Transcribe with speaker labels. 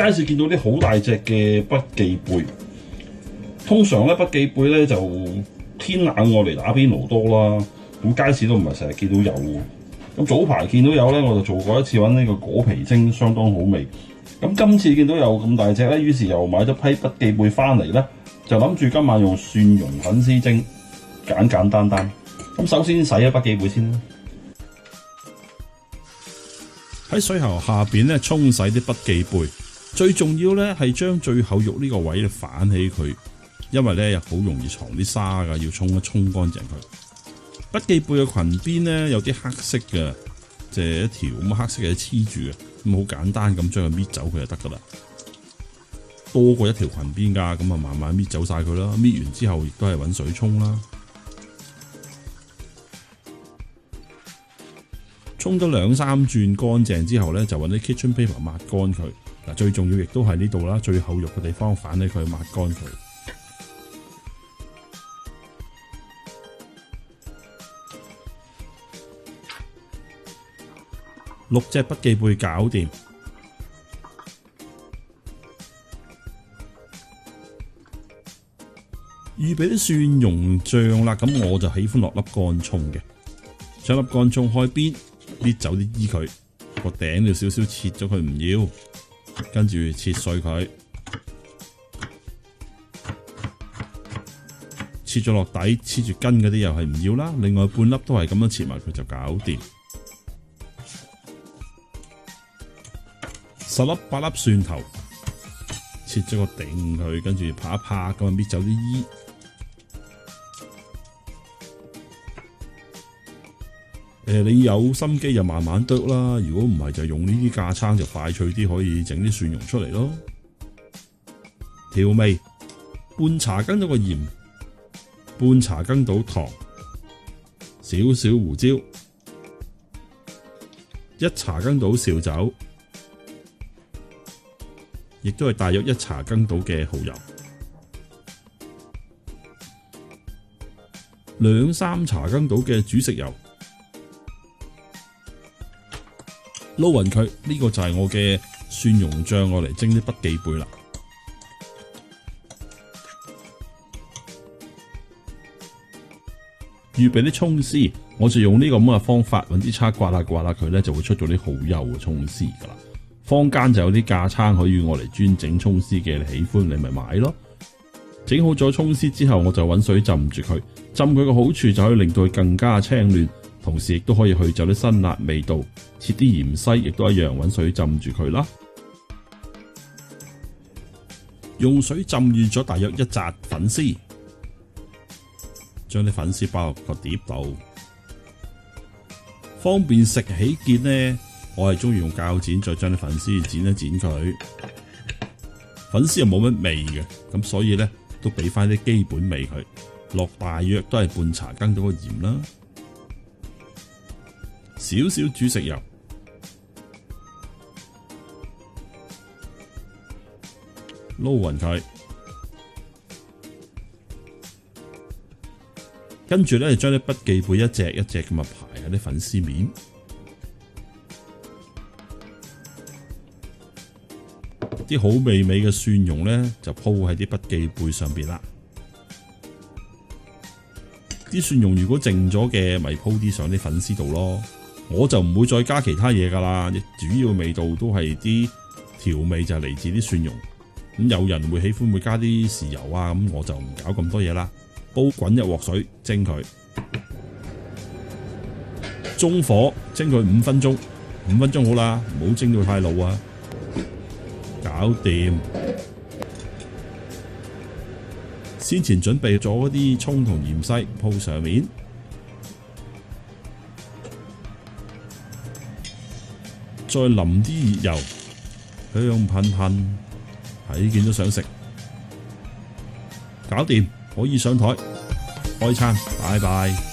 Speaker 1: 街市見到啲好大隻嘅筆記貝，通常咧筆記貝咧就天冷我嚟打邊爐多啦，咁街市都唔係成日見到有喎。咁早排見到有咧，我就做過一次揾呢個果皮蒸，相當好味。咁今次見到有咁大隻咧，於是又買咗批筆記貝翻嚟咧，就諗住今晚用蒜蓉粉絲蒸，簡簡單單。咁首先洗咗筆記貝先啦。
Speaker 2: 喺水喉下邊咧沖洗啲筆記貝，最重要咧係將最厚肉呢個位咧反起佢，因為咧好容易藏啲沙噶，要沖乾淨佢。筆記貝嘅裙邊咧有啲黑色嘅，即係一條咁黑色嘅黐住嘅，咁好簡單咁將佢搣走佢就得噶啦。多過一條裙邊噶，咁啊慢慢搣走晒佢啦。搣完之後亦都係揾水沖啦。沖咗2-3轉乾淨之後咧，就揾啲 kitchen paper 抹乾佢。嗱，最重要亦都係呢度啦，最厚肉嘅地方反起佢抹乾佢。6隻筆記貝搞掂，預備啲蒜蓉醬啦。咁我就喜歡落粒乾葱嘅，將粒乾葱開邊，搣走啲衣佢，個頂要少少切咗佢唔要，跟住切碎佢，切咗落底，黐住根嗰啲又係唔要啦。另外半粒都係咁樣切埋佢就搞掂。10粒8粒蒜頭，切咗個頂佢，跟住拍一拍咁啊搣走啲衣。你有心機就慢慢剁啦，如果唔係就用呢啲架撐就快脆啲，可以整啲蒜蓉出嚟咯。調味半茶羹到個鹽，半茶羹到糖，少少胡椒，1茶羹到紹酒，亦都係大約1茶羹到嘅蠔油，2-3茶羹到嘅煮食油。撈勻佢，呢個就係我嘅蒜蓉醬，我嚟蒸啲筆記貝啦。預備啲葱絲，我就用呢個咁嘅方法，揾啲叉刮下佢咧，就會出咗啲好幼嘅葱絲噶啦。坊間就有啲架撐可以我嚟專整葱絲嘅，你喜歡你咪買咯。整好咗葱絲之後，我就揾水浸住佢，浸佢嘅好處就可以令到佢更加清嫩。同時亦都可以去走啲辛辣味道，切啲芫茜亦都一樣揾水浸住佢啦。用水浸軟咗大約1紮粉絲，將啲粉絲包落個碟度，方便食起見呢，我係中意用鉸剪再將啲粉絲剪一剪佢。粉絲又冇乜味嘅，咁所以呢都俾翻啲基本味佢，落大約都係半茶羹到個鹽啦。少少煮食油，撈勻佢，跟住咧將啲筆記貝一隻一隻咁啊排喺啲粉絲面，啲好味嘅蒜蓉咧就鋪喺啲筆記貝上邊啦。啲蒜蓉如果剩咗嘅，咪鋪啲上啲粉絲度咯。我就唔會再加其他嘢噶啦，主要味道都係啲調味就係嚟自啲蒜蓉。咁有人會喜歡會加啲豉油啊，咁我就唔搞咁多嘢啦。煲滾1鑊水蒸佢，中火蒸佢5分鐘，5分鐘好啦，唔好蒸到太老啊。搞掂。先前準備咗啲葱同芫茜鋪上面。再淋啲熱油，香噴噴，睇見都想食。搞掂，可以上台開餐，拜拜。